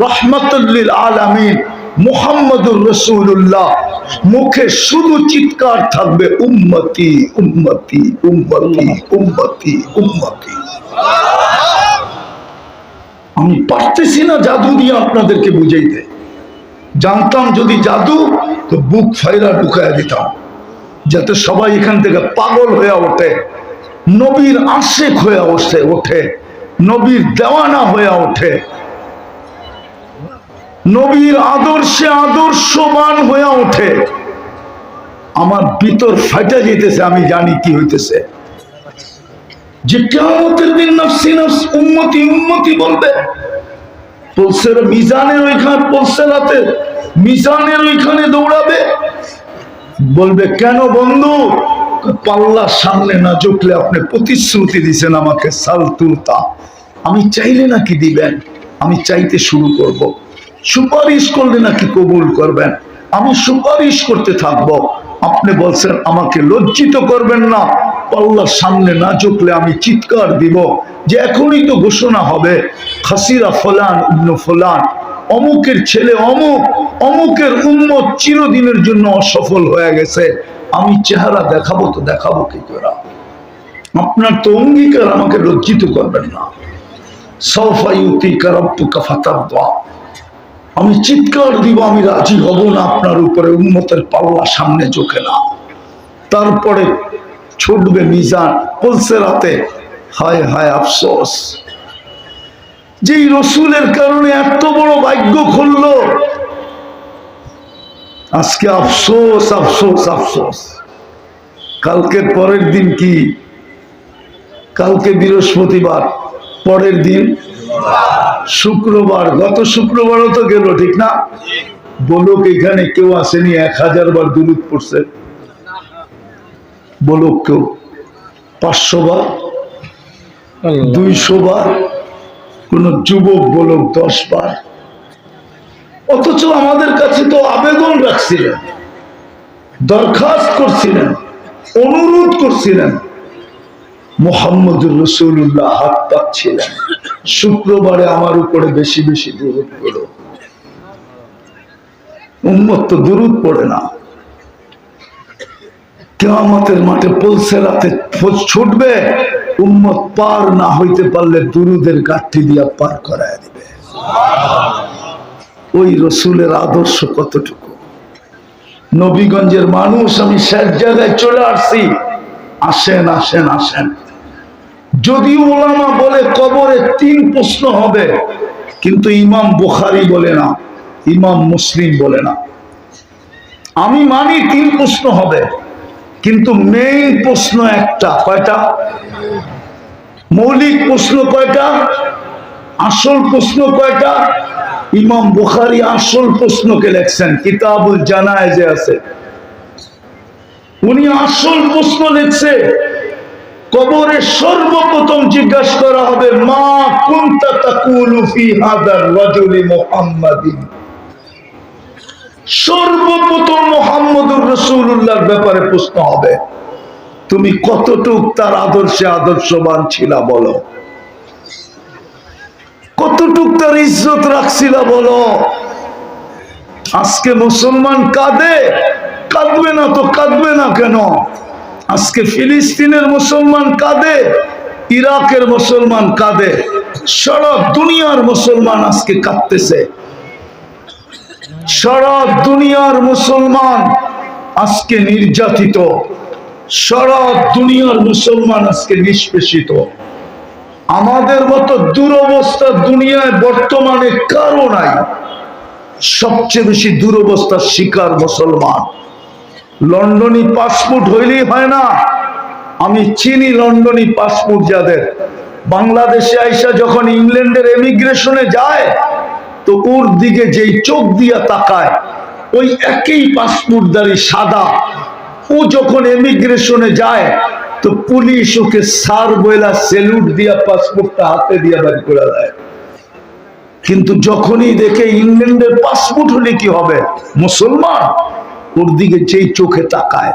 রাহমাতুল লিল আলামিন মুহাম্মদুর রাসূলুল্লাহ, মুখে শুধু চিৎকার থাকবে উম্মতি উম্মতি উম্মতি উম্মতি উম্মতি। আমি পারতেছি না জাদু দিয়ে আপনাদেরকে বুঝাইতে, জানতাম যদি জাদু তো বুক ফাইরা ঢুকাইয়া দিতাম, যাতে সবাই এখান থেকে পাগল হয়ে ওঠে, নবীর আশিক হয়ে ওঠে, নবীর দেওয়ানা হয়ে ওঠে, নবীর আদর্শে আদর্শবান হয়ে ওঠে। আমার ভিতর ফাটা যেতেছে, আমি জানি কি হইতেছে, যে কিয়ামতের দিন নফসি নফস উম্মতি উম্মতি বলবে। পলসের মিজানের ওইখানে, পলসেরাতে মিজানের ওইখানে দৌড়াবে, বলবে কেন বন্ধু? পাল্লার সামনে না ঝুঁকলে আপনি প্রতিশ্রুতি দিছেন আমাকে সালতুতা, আমি চাইলে নাকি দিবেন, আমি চাইতে শুরু করব, সুপারিশ করলে নাকি কবুল করবেন, আমি সুপারিশ করতে থাকবো। আপনি বলছেন আমাকে লজ্জিত করবেন না, পাল্লার সামনে না ঝুঁকলে আমি চিৎকার দিব যে এখনই তো ঘোষণা হবে খাসিরা ফলান ইবনে ফলান, অমুকের ছেলে অমুক, অমুকের উম্মত চিরদিনের জন্য অসফল হয়ে গেছে। আমি চেহারা দেখাবো তো দেখাবো কি করে? আপনার তো অঙ্গীকার, আমাকে লজ্জিত করবেন না। সাউফা ইউতিকা রাব্বুকা ফাতারদা, আমি চিৎকার দিব, আমি রাজি হব না আপনার উপরে উম্মতের পাল্লা সামনে ঝোঁকে না। তারপরে ছুটবে মিজান, পুলসেরাতে। হায় হায় আফসোস, যেই রসুলের কারণে এত বড় ভাগ্য খুলল, আজকে আফসোস আফসোস আফসোস। কালকের পরের দিন কি? কালকে বৃহস্পতিবার, পরের দিন শুক্রবার। গত শুক্রবারও তো গেল, ঠিক না? বলুক এখানে কেউ আসেনি 1000 বার দুরূদ পড়ছে? বলুক কেউ 500 বার, 200 বার, কোন যুবক বলুক 10 বার। অথচ আমাদের কাছে তো আবেদন রাখছিলেন, দরখাস্ত করছিলেন, অনুরোধ করছিলেন, মুহাম্মদুর রাসূলুল্লাহ হাত পাচ্ছিলেন, শুক্রবারে আমার উপরে বেশি বেশি দুরূদ পড়ো। উম্মত তো দুরূদ পড়ে না। কিয়ামতের মাঠে পুলসেরাতে ছুটবে, উম্মত পার না হইতে পারলে দুরুদের গাঠি দিয়া পার করায় দিবে। ওই রসুলের আদর্শ কতটুকু। নবীগঞ্জের মানুষ, আমি শেষ জায়গায় চলে আসছি, আসেন আসেন আসেন। যদি ওলামা বলে কবরে 3 প্রশ্ন হবে, কিন্তু ইমাম বুখারী বলে না, ইমাম মুসলিম বলে না। আমি মানি 3 প্রশ্ন হবে, কিন্তু মেইন প্রশ্ন একটা। কয়টা? মৌলিক প্রশ্ন কয়টা? আসল প্রশ্ন কয়টা? ইমাম বুখারী আসল প্রশ্নকে লিখছেন, কিতাবুল জানায়েজে আছে। উনি আসল প্রশ্ন লিখছে। কবরে সর্বপ্রথম জিজ্ঞাসা করা হবে, মা কুনতা তাকুলু ফি হাদার রাজুলি মুহাম্মাদিন। সর্বপ্রথম মুহাম্মদুর রাসূলুল্লাহর ব্যাপারে প্রশ্ন হবে, তুমি কতটুক তার আদর্শে আদর্শবান ছিলা বলো, কতটুক তার ইজ্জত রাখছিলা বলো। আজকে মুসলমান কাঁদে, কাঁদবে না তো কাঁদবে না কেন? আজকে ফিলিস্তিনের মুসলমান কাঁদে, ইরাকের মুসলমান কাঁদে, সারা দুনিয়ার মুসলমান আজকে কাঁদতেছে। সারা দুনিয়ার মুসলমান আজকে নির্যাতিত, সারা দুনিয়ার মুসলমান আজকে নিষ্পেষিত। আমাদের মতো দুরবস্থা দুনিয়ায় বর্তমানে কারো নাই। সবচেয়ে বেশি দুরবস্থার শিকার মুসলমান। লন্ডনী পাসপোর্ট হইলেই হয় না। আমি চিনি লন্ডনী পাসপোর্ট যাদের, বাংলাদেশে আইসা যখন ইংল্যান্ডের এমিগ্রেশনে যায়, তো ওর দিকে যেই চোখ দিয়া তাকায়, ওই একই পাসপোর্টধারী সাদা, ও যখন এমিগ্রেশনে যায় তো পুলিশ ওকে স্যার বইলা সেলুট দিয়া পাসপোর্টটা হাতে দিয়া বের করে দেয়। কিন্তু যখনই দেখে ইংল্যান্ডের পাসপোর্ট হলে কি হবে, মুসলমান, ওর দিকে যেই চোখে তাকায়,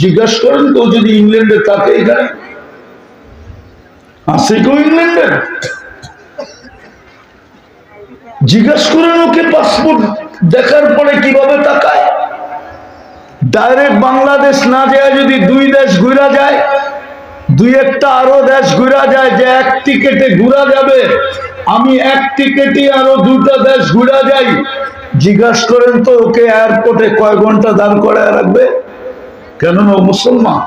জিজ্ঞাসা করেন তো যদি ইংল্যান্ডে তাকে, এখানে আছে কেউ ইংল্যান্ডের? জিজ্ঞাসা করেন ওকে পাসপোর্ট দেখার পরে কিভাবে তাকায়। ডাইরেক্ট বাংলাদেশ না যায়, যদি 2 দেশ ঘুরা যায়, 2-1টা আরো দেশ ঘুরা যায়, যে 1 টিকেটে ঘুরা যাবে, আমি 1 টিকেটে আরো 2টা দেশ ঘুরা যাই, জিজ্ঞাসা করেন তো ওকে এয়ারপোর্টে কয় ঘন্টা দাঁড় করায় রাখবে? কেননা ও মুসলমান,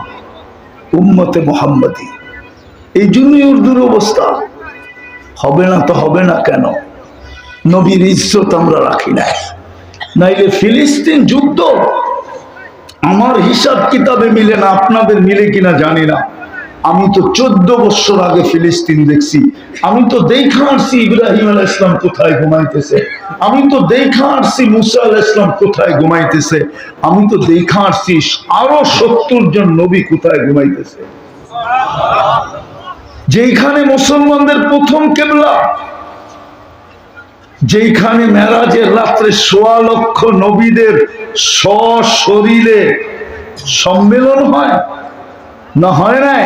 উম্মতে মুহাম্মাদি। এই জন্যই ওর দুরবস্থা। হবে না তো হবে না কেন? নবীর ইজ্জত আমরা রাখি নাই। নাইলে ফিলিস্তিন যুদ্ধ আমার হিসাব কিতাবে মিলে না, আপনাদের মিলে কিনা জানি না। আমি তো 14 বছর আগে ফিলিস্তিন দেখছি। আমি তো দেখা আসছি ইব্রাহিম আলাইহিস সালাম কোথায় ঘুমাইতেছে, আমি তো দেখা আসছি মুসা আলাইহিস সালাম কোথায় ঘুমাইতেছে, আমি তো দেখা আসছি আরো 70 জন নবী কোথায় ঘুমাইতেছে। যেখানে মুসলমানদের প্রথম কিবলা, যেখানে মেরাজের রাত্রে 1.25 লক্ষ নবীদের সশরীরে সম্মেলন হয় না, হয় নাই?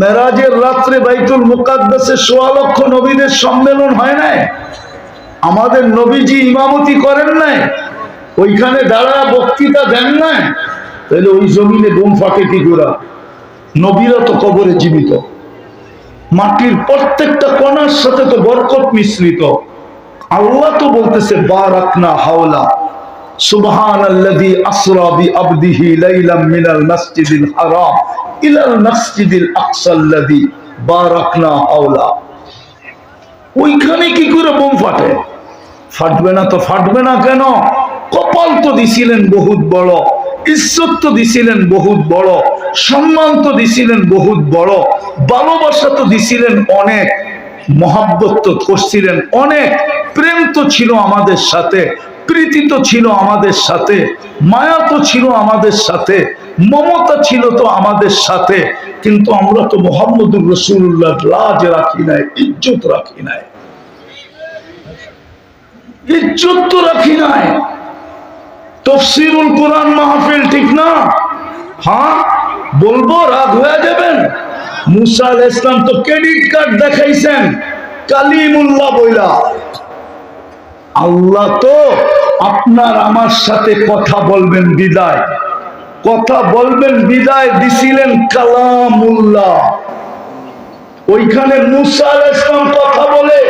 মেরাজের রাত্রে বাইতুল মুকাদ্দাসে 1.25 লক্ষ নবীদের সম্মেলন হয় নাই? আমাদের নবীজি ইমামতি করেন নাই? ওইখানে দাঁড়ায় বক্তৃতা দেন নাই? তাহলে ওই জমিনে বোম ফাটে কি করে? নবীরা তো কবরে জীবিত, মাটির প্রত্যেকটা কণার সাথে তো বরকত মিশ্রিত। আল্লাহ তো বলতেছে বারাকনা হাওলা, সুবহানাল্লাযী আসরা বিআবদিহি লাইলাম মিনাল মাসজিদিল হারাম ইলাল মাসজিদিল আকসাল্লাযী বারাকনা হাওলা। ওইখানে কি করে বোম ফাটে? ফাটবে না তো ফাটবে না কেন? কপাল তো দিছিলেন বহুত বড়, ইজ্জত তো দিছিলেন বহুত বড়, সম্মান তো দিছিলেন বহুত বড়, ভালোবাসা তো দিছিলেন অনেক, মহাব্বত তো করছিলেন অনেক, প্রেম তো ছিল আমাদের সাথে, প্রীতি তো ছিল আমাদের সাথে, মায়া তো ছিল আমাদের সাথে, মমতা ছিল তো আমাদের সাথে। কিন্তু আমরা তো মুহাম্মদুর রাসূলুল্লাহ লাজ রাখি নাই, ইজ্জত রাখি নাই, ইজ্জত তো রাখি নাই। তাফসীরুল কোরআন মাহফিল ঠিক না? হ্যাঁ বলবো, রাগ হয়ে যাবেন। মুসা আলাইহিস সালাম তো ক্রেডিট কার্ড দেখাইছেন কালিমুল্লাহ বইলা। আল্লাহ তো আপনার আমার সাথে কথা বলবেন বিদায়, কথা বলবেন, বিদায় দিছিলেন কালামুল্লাহ। ওইখানে মুসা আলাইহিস সালাম কথা বলে,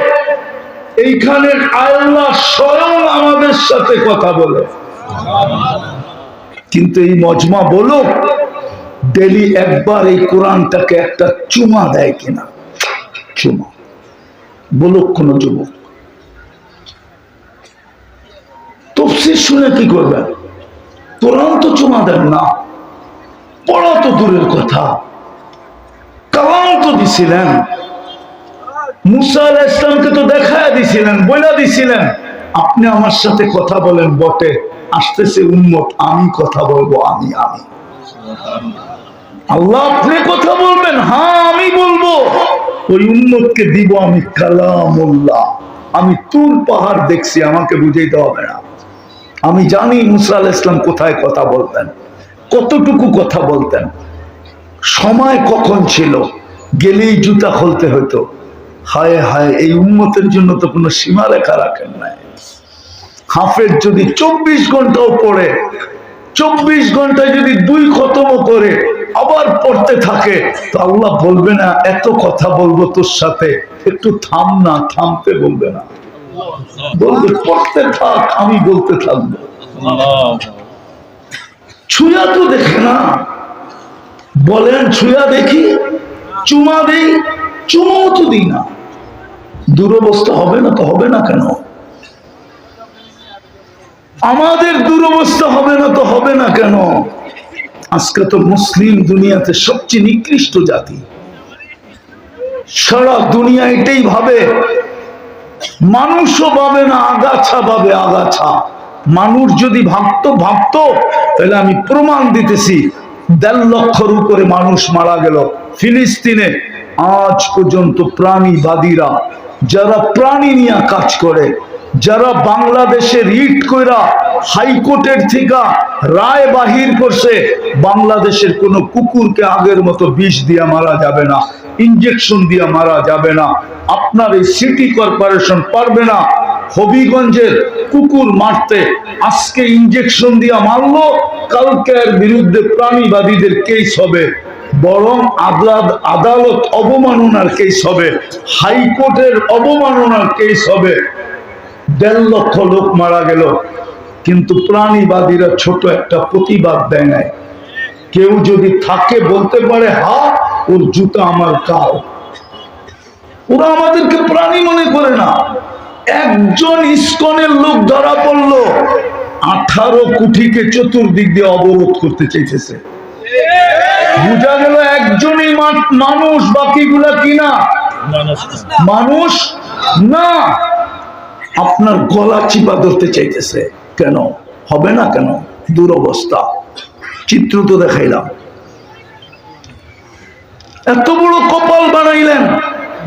এইখানে আল্লাহ স্বয়ং আমাদের সাথে কথা বলে। কিন্তু এই মজমা বলুক, ডেলি একবার এই কোরআনটাকে একটা চুমা দেয় কিনা? চুমা বলুক কোন যুবক। তাফসীর শুনে কি করবেন? কোরআন তো চুমা দেন না, পড়া তো দূরের কথা, কালাম তো দিছিলেন, মুসা আলাইহিস সালামকে তো দেখায় দিছিলেন, বইলা দিছিলেন আপনি আমার সাথে কথা বলেন বটে, আসতেছে উম্মত, আমি কথা বলবো, আমি আল্লাহ আপনি কথা বলবেন, হ্যাঁ আমি বলবো, ওই উম্মতকে দিব আমি কালামুল্লাহ। আমি তুর পাহাড় দেখছি, আমাকে বুঝাইতে হবে না। আমি জানি মুসা আলাইহিস সালাম কোথায় কথা বলতেন, কতটুকু কথা বলতেন, সময় কখন ছিল, গেলেই জুতা খুলতে হতো। হায় হায়, এই উম্মতের জন্য তো কোনো সীমারেখা রাখেন নাই। হাফেজ যদি 24 ঘন্টাও পড়ে, 24 ঘন্টায় যদি 2 খতমও করে আবার পড়তে থাকে, তো আল্লাহ বলবে না এত কথা বলবো তোর সাথে, একটু থাম না? থামতে বলবে না, বলবে পড়তে থাক, আমি বলতে থাকবো। ছুঁয়া তো দেখে না, বলেন ছুঁয়া দেখি, চুমা দেই, চুমাও তো দিই না। দুরবস্থা হবে না তো হবে না কেন? আমাদের দুরবস্থা হবে না তো হবে না কেন? আজকে তো মুসলিম দুনিয়াতে সবচেয়ে নিকৃষ্ট জাতি, সারা দুনিয়া এটাই ভাবে, মানুষও ভাবে না, আগাছা ভাবে, আগাছা। মানুষ যদি ভাবতো তাহলে আমি প্রমাণ দিতেছি, 1.5 লক্ষের উপরে মানুষ মারা গেল ফিলিস্তিনে। আজ পর্যন্ত প্রাণীবাদীরা, যারা প্রাণী নিয়ে কাজ করে, যারা বাংলাদেশে রিট কইরা হাইকোর্টের থেকে রায় বাহির করছে, বাংলাদেশের কোন কুকুরকে আগের মতো বিষ দিয়া মারা যাবে না, ইনজেকশন দিয়া মারা যাবে না। আপনার এই সিটি কর্পোরেশন পারবে না হবিগঞ্জের কুকুর মারতে। আজকে ইনজেকশন দিয়া মারলো, কালকে এর বিরুদ্ধে প্রাণীবাদীদের কেস হবে, বরং আদালত অবমাননার কেস হবে, হাইকোর্টের অবমাননার কেস হবে। 1.5 লক্ষ লোক মারা গেল, কিন্তু প্রাণীবাদীরা ছোট একটা প্রতিবাদ দেয় নাই। কেউ যদি থাকে বলতে পারে হা, ওর জুতা আমার কাল। ওরা আমাদেরকে প্রাণী মনে করে না। একজন ইসকনের লোক ধরা পড়লো, 18 কোটিকে চতুর্দিক দিয়ে অবরোধ করতে চাইতেছে। বুঝা গেল একজনই মানুষ, বাকিগুলা কিনা মানুষ না। আপনার গলা চিপা ধরতে চাইতেছে, কেন হবে না? কেন? দুরবস্থা। চিত্র তো দেখাইলাম। এত বড় কপাল বানাইলেন,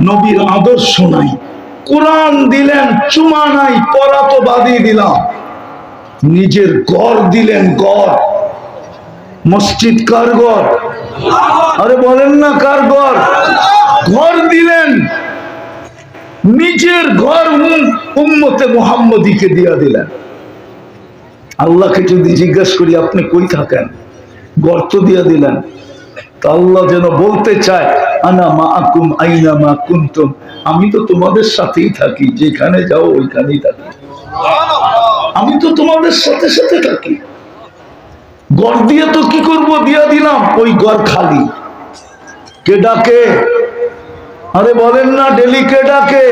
নবীর আদর্শ নাই, কোরআন দিলেন, চুমা নাই, পড়া তো বাদই দিলাম, নিজের ঘর দিলেন। ঘর, মসজিদ কার ঘর? আরে বলেন না কার ঘর? ঘর দিলেন, নিজের ঘর উম্মতে মুহাম্মদীকে দিয়া দিলেন। আল্লাহকে যদি জিজ্ঞাসা করি আপনি কই থাকেন, গর্ত দিয়া দিলেন। তা আল্লাহ যেন বলতে চায়, আনা মাআকুম আইনা মা কুনতুম, আমি তো তোমাদের সাথেই থাকি, যেখানে যাও ওইখানেই থাকি, আমি তো তোমাদের সাথে সাথে থাকি। ঘর দিয়ে তো কি করব, দিয়া দিলাম, ওই ঘর খালি। কে ডাকে? আরে বলেন না, ডেলি কে ডাকে?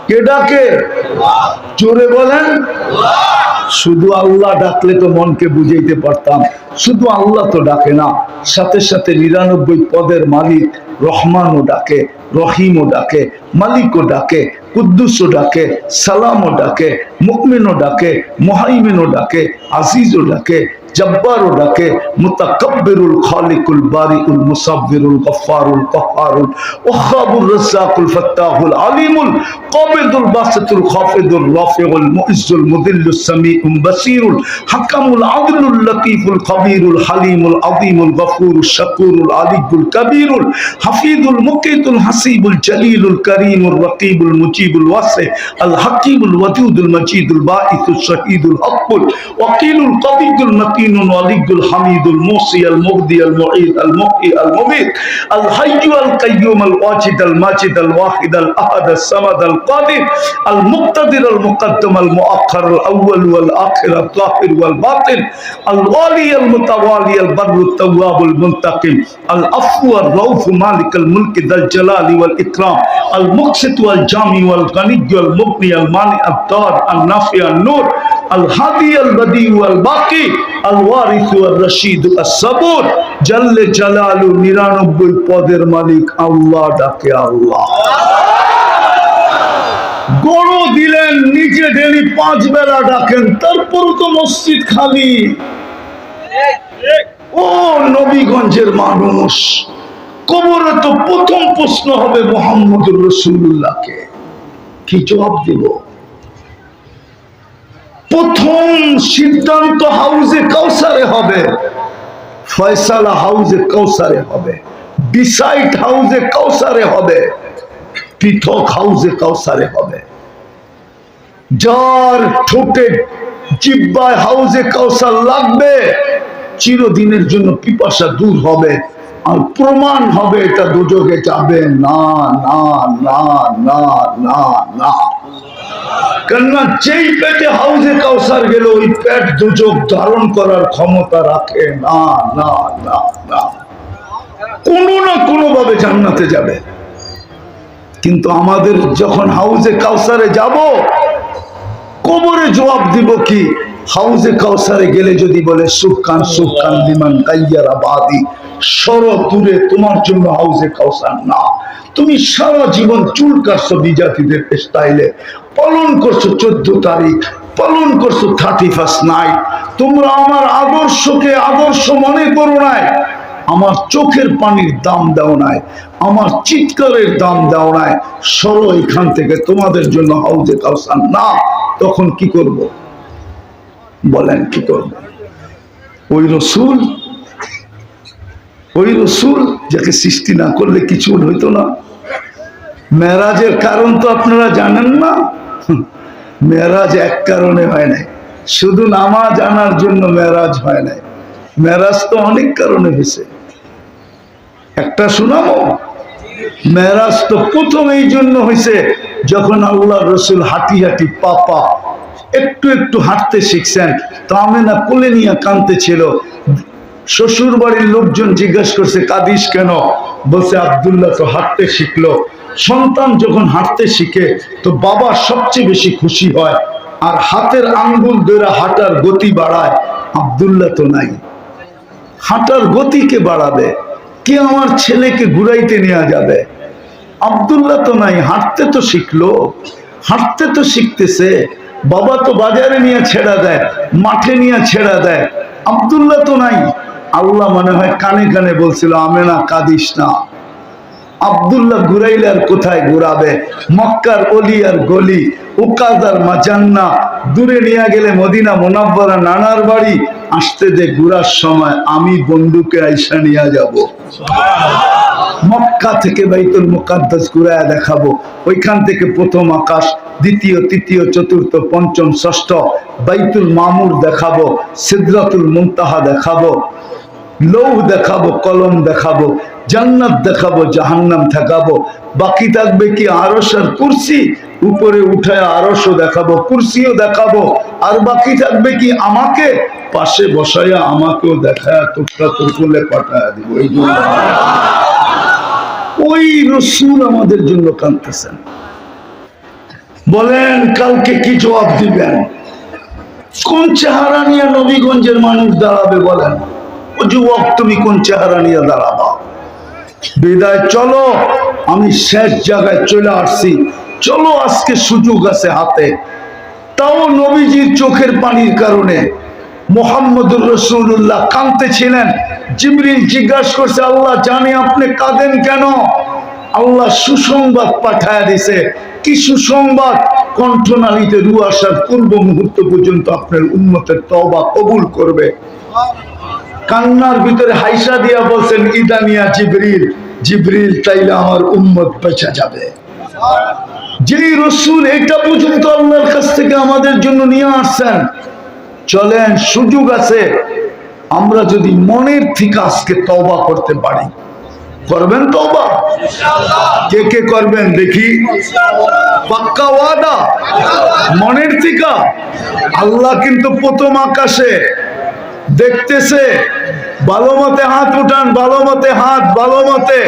কে ডাকে? জোরে বলেন। শুধু আল্লাহ ডাকলে তো মনকে বুঝাইতে পারতাম, শুধু আল্লাহ তো ডাকে না, সাথে সাথে 99 পদের মালিক রহমানও ডাকে, রহিমও ডাকে, মালিকও ডাকে, কুদ্দুসও ডাকে, সালামও ডাকে, মুমিনও ডাকে, মুহাইমিনও ডাকে, আজিজও ডাকে, জব্বারও ডাকে, মুতাকাব্বিরুল খালিকুল বারিউল মুসাব্বিরুল গফফারুল কহ্হারুল ওয়াহ্হাবুর রাজ্জাকুল ফাত্তাহুল আলিমুল কাবিদুল বাসিতুল খাফিদুল রাফিউল মুইজ্জুল মুদিল্লুস সামিউল বাসিরুল হাকামুল আদলুল লতীফুল খবীরুল হালিমুল আযীমুল গফুরুশ শাকুরুল আলিয়ুল কবীরুল হাফিজুল মুকিতুল হাসিবুল জলিলুল করিমুর রকিবুল মুজিবুল ওয়াসি আল হাকিমুল ওয়াদুদুল মজিদুল বাঈসুশ শহীদুল হকুল ওয়াকিলুল কবিদুল মতিন মাতিনুন ওয়ালিয়ুল হামিদুল মুসি আল মুগদি আল মুঈদ আল মুহয়ি আল মুমীত আল হাইয়্যু আল কাইয়্যুম আল ওয়াজিদ আল মাজিদ আল ওয়াহিদ আল আহাদ আস সামাদ আল কাদির আল মুক্তাদির আল মুকদ্দম আল মুআক্খার আল আউয়াল ওয়াল আখির আল যাহির ওয়াল বাতিন আল ওয়ালি আল মুতাওয়ালি আল বাররু তাওয়াব আল মুনতাকিম আল আফু আর রাউফ মালিক আল মুলক যাল জালালি ওয়াল ইকরাম আল মুকসিত ওয়াল জামি ওয়াল গানি আল মুগনি আল মানি আল দার আল নাফি আল নূর আল হাদি আল বাদি ওয়াল বাকি আল ওয়ারিস ওয়াল রশিদ আস সাবুর জাল্লে জালালু 99 পদের মালিক আল্লাহ ডাকে আল্লাহ। গড় দিলেন নিজে ডেলি 5 বেলা ডাকেন, তারপরও তো মসজিদ খালি। ও নবীগঞ্জের মানুষ, কবরে তো প্রথম প্রশ্ন হবে মুহাম্মদুর রাসূলুল্লাহকে, কি জবাব দিব? প্রথম সিদ্ধান্ত হাউজে কাউসারে হবে, ফয়সালা হাউজে কাউসারে হবে, ডিসাইড হাউজে কাউসারে হবে, পৃথক হাউজে কাউসারে হবে। যার ঠোঁটে জিহ্বায় হাউজে কাউসার লাগবে, চিরদিনের জন্য পিপাসা দূর হবে, আর প্রমাণ হবে এটা দোজখে যাবে না না না না না না। কেননা যেই পেটে হাউজে কাউসার গেল, ওই পেট দোজখ ধারণ করার ক্ষমতা রাখে না না না না। কোনো না কোনো ভাবে জান্নাতে যাবে। কিন্তু আমাদের যখন হাউজে কাউসারে যাব, কবরে জবাব দিব কি? হাউজে কাউসারে গেলে যদি বলে সুবহান সুবহান লিমান গায়্যারা বাদি, সর দূরে, তোমার জন্য হাউজে কাউসার না। তুমি সারা জীবন চুল কাটছো বিজাতিদের স্টাইলে, পালন করছো 14 তারিখ, পালন করছো 31 নাইট। তোমরা আমার আদর্শকে আদর্শ মনে করো নাই, আমার চোখের পানির দাম দাও নাই, আমার চিৎকারের দাম দাও নাই। সরো এখান থেকে, তোমাদের জন্য হাউজে কাউসার না। তখন কি করব? বলেন কি করব? ওই রসুল যাকে সৃষ্টি না করলে কিছু হইতো না। মেরাজের কারণ তো আপনারা জানেন না। মেরাজ এক কারণে হয় নাই, শুধু নামাজ আনার জন্য মেরাজ হয় নাই। মেরাজ তো অনেক কারণে হয়েছে, একটা শোনাবো। মেরাজ তো প্রথম এই জন্য হয়েছে, যখন আল্লাহ রসুল হাঁটি হাঁটি পাপা একটু একটু হাঁটতে শিখছেন, তো আমেনা কোলে নিয়ে কাঁদতেছিল। শ্বশুর বাড়ির লোকজন জিজ্ঞাসা করছে কাঁদিস কেন? বলছে আব্দুল্লাহ তো হাঁটতে শিখলো। সন্তান যখন হাঁটতে শিখে তো বাবা সবচেয়ে বেশি খুশি হয়, আর হাতের আঙ্গুল ধরে হাঁটার গতি বাড়ায়। আব্দুল্লাহ তো নাই, হাঁটার গতিকে বাড়াবে কে? আমার ছেলেকে ঘুরাইতে নেওয়া যাবে। আব্দুল্লাহ তো নাই, হাঁটতে তো শিখলো, হাঁটতে তো শিখতেছে। বাবা তো বাজারে নিয়ে ছেড়া দেয়, মাঠে নিয়ে ছেড়া দেয়। আব্দুল্লাহ তো নাই। আল্লাহ মনে হয় কানে কানে বলছিল আমেনা কাঁদিস না। আব্দুল্লাহ ঘুরাইলে আর কোথায় ঘুরাবে? মক্কার অলি আর গলি, উকাদ আর মাজান্না, দূরে নিয়ে গেলে মদিনা মুনাব্বারা নানার বাড়ি। আসতে দে ঘুরার সময় আমি বন্ধুকে আইসা নিয়ে যাব। মক্কা থেকে বাইতুল মুকাদ্দাস ঘুরায়া দেখাবো। ওইখান থেকে প্রথম আকাশ, দ্বিতীয়, তৃতীয়, চতুর্থ, পঞ্চম, ষষ্ঠ, বাইতুল মামুর দেখাবো, সিদরাতুল মুনতাহা দেখাবো, লৌহ দেখাবো, কলম দেখাবো, জান্নাত দেখাবো, জাহান্নাম দেখাবো। বাকি থাকবে কি আরশ আর কুরসি? উপরে উঠায় আরশও দেখাবো, কুরসিও দেখাবো। আর বাকি থাকবে কি আমাকে পাশে বসায়া আমাকেও দেখায় তোরটা তোর কোলে পাঠায় দিব। এই জন্য ওই রসুল আমাদের জন্য কাঁদতেছেন। বলেন কালকে কি জবাব দিবেন? কোন চেহারা নিয়ে নবীগঞ্জের মানুষ দাঁড়াবে? বলেন ও যুবক, তুমি কোন চেহারা নিয়ে দাঁড়াবা? বিদায়, চলো, আমি শেষ জায়গায় চলে আসছি। চলো, আজকে সুযোগ আছে হাতে। তাও নবীজির চোখের পানির কারণে মুহাম্মদুর রাসূলুল্লাহ কাঁদতেছিলেন। জিবরিল জিজ্ঞাসা করছে, আল্লাহ জানে আপনি কাঁদেন কেন? আল্লাহ সুসংবাদ পাঠায় দিছে। কি সুসংবাদ? কণ্ঠনালীতে রূহ আসার পূর্ব মুহূর্ত পর্যন্ত আপনার উম্মতের তওবা কবুল করবে। কান্নার ভিতরে হাইসা দিয়া বলছেন, ইদানিয়া জিবরিল, জিবরিল তাইলে আমার উম্মত বেঁচে যাবে। যেই রসুল এটা পর্যন্ত আল্লাহর কাছ থেকে আমাদের জন্য নিয়ে আসছেন, চলেন সুযোগ আছে, আমরা যদি মনের থেকে আজকে তওবা করতে পারি, করবেন তওবা? কে কে করবেন দেখি? পাক্কা ওয়াদা মনের থেকে? আল্লাহ কিন্তু প্রথম আকাশে দেখতেছে। ভালো মতে হাত উঠান, ভালো মতে হাত, ভালো মতে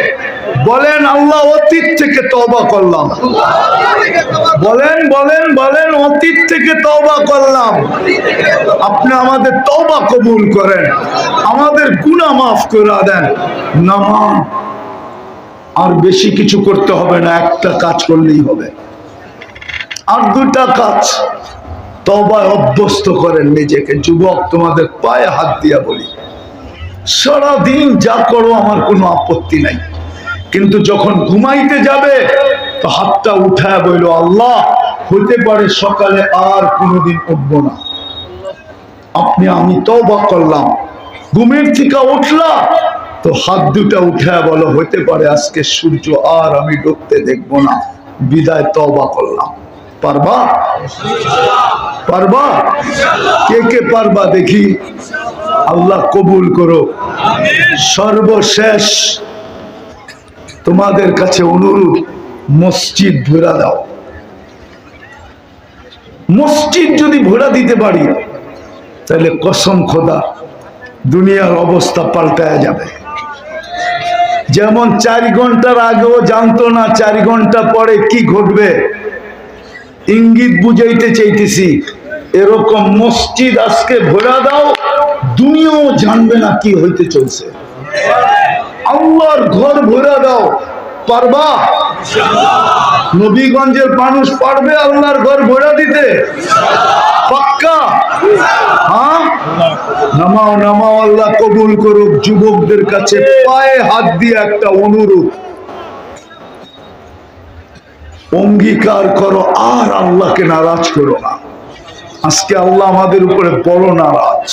বলেন আল্লাহ অতীত থেকে তওবা করলাম। বলেন বলেন বলেন, অতীত থেকে তওবা করলাম। আপনি আমাদের তওবা কবুল করেন, আমাদের গুনাহ মাফ করে দেন। নামাজ আর বেশি কিছু করতে হবে না, একটা কাজ করলেই হবে। আর দুটা কাজ, তওবায় অভ্যস্ত করেন নিজেকে। যুবক, তোমাদের পায়ে হাত দিয়া বলি, সারাদিন যা করো আমার কোনো আপত্তি নাই, কিন্তু যখন ঘুমাইতে যাবে তো হাতটা উঠায় বলল, আল্লাহ হতে পারে সকালে আর কোনোদিন উঠবো না, আমি তওবা করলাম। ঘুমের থেকে উঠলা তো হাত দুটা উঠায় বলো, হতে পারে আজকে সূর্য আর আমি ডুবতে দেখবো না, বিদায়, তওবা করলাম। পারবা? পারবা? কে কে পারবা দেখি? আল্লাহ কবুল করো। সর্বশেষ তোমাদের কাছে অনুরোধ, মসজিদ ভরা দাও। মসজিদ যদি ভরা দিতে পারি তাহলে কসম খোদা দুনিয়ার অবস্থা পাল্টায় যাবে। যেমন 4 ঘন্টার আগেও জানতো না 4 ঘন্টা পরে কি ঘটবে, ইঙ্গিত বুঝাইতে চাইতেছি। এরকম মসজিদ আজকে ভরা দাও, দুনিয়াও জানবে না কি হইতে চলছে। আল্লাহর ঘর ভরা দাও, পারবা? নবীগঞ্জের মানুষ পারবে আল্লাহর ঘর ভরা দিতে? পাক্কা? হ্যাঁ, নামাও নামাও, আল্লাহ কবুল করুক। যুবকদের কাছে পায়ে হাত দিয়ে একটা অনুরোধ, অঙ্গীকার করো আর আল্লাহকে নারাজ করো না। আজকে আল্লাহ আমাদের উপরে বড় নারাজ,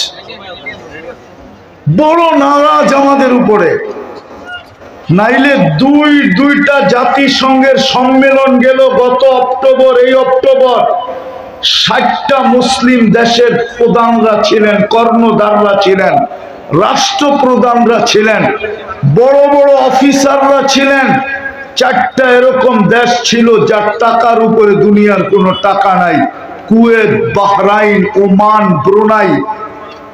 বড় নারাজ আমাদের উপরে। নাইলে দুইটা জাতিসংঘের সম্মেলন গেল গত অক্টোবর, এই অক্টোবর 60টা মুসলিম দেশের প্রধানরা ছিলেন, কর্ণধাররা ছিলেন, রাষ্ট্রপ্রধানরা ছিলেন, বড় বড় অফিসাররা ছিলেন। 4টা এরকম দেশ ছিল যার টাকার উপরে দুনিয়ার কোনো টাকা নাই, কুয়েত, বাহরাইন, ওমান, ব্রুনাই।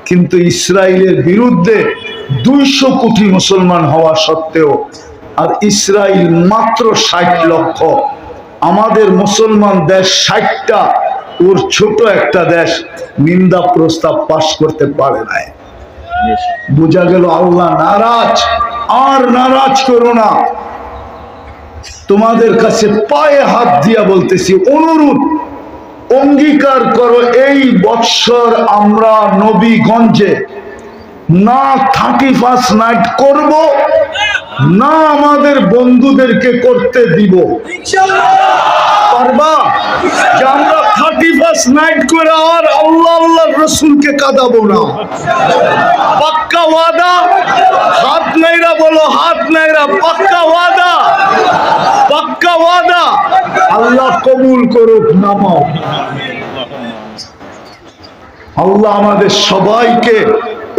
কিন্তু ইসরায়েলের বিরুদ্ধে 200 কোটি মুসলমান হওয়া সত্ত্বেও, আর ইসরায়েল মাত্র 60 লক্ষ, আমাদের মুসলমান দেশ 60টা, ওর ছোট একটা দেশ, নিন্দা প্রস্তাব পাশ করতে পারে নাই। বোঝা গেল আল্লাহ নারাজ। আর নারাজ করো না। তোমাদের কাছে পায়ে হাত দিয়া বলতেছি, অনুরোধ, অঙ্গীকার করো এই বৎসর আমরা নবীগঞ্জে না 31 নাইট করব, না আমাদের বন্ধুদেরকে করতে দিব। পারবা? যে আমরা 31 নাইট করে আর আল্লাহ আল্লাহ রসুলকে কাঁদাবো না। পাক্কা ওয়াদা? হাত নাইরা বলো, হাত নাইরা। পাক্কা ওয়াদা? পাক্কা ওয়াদা? আল্লাহ কবুল করুক। নামাও। আল্লাহ আমাদের সবাইকে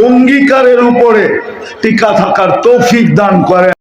অঙ্গীকারের উপরে টিকা থাকার তৌফিক দান করেন।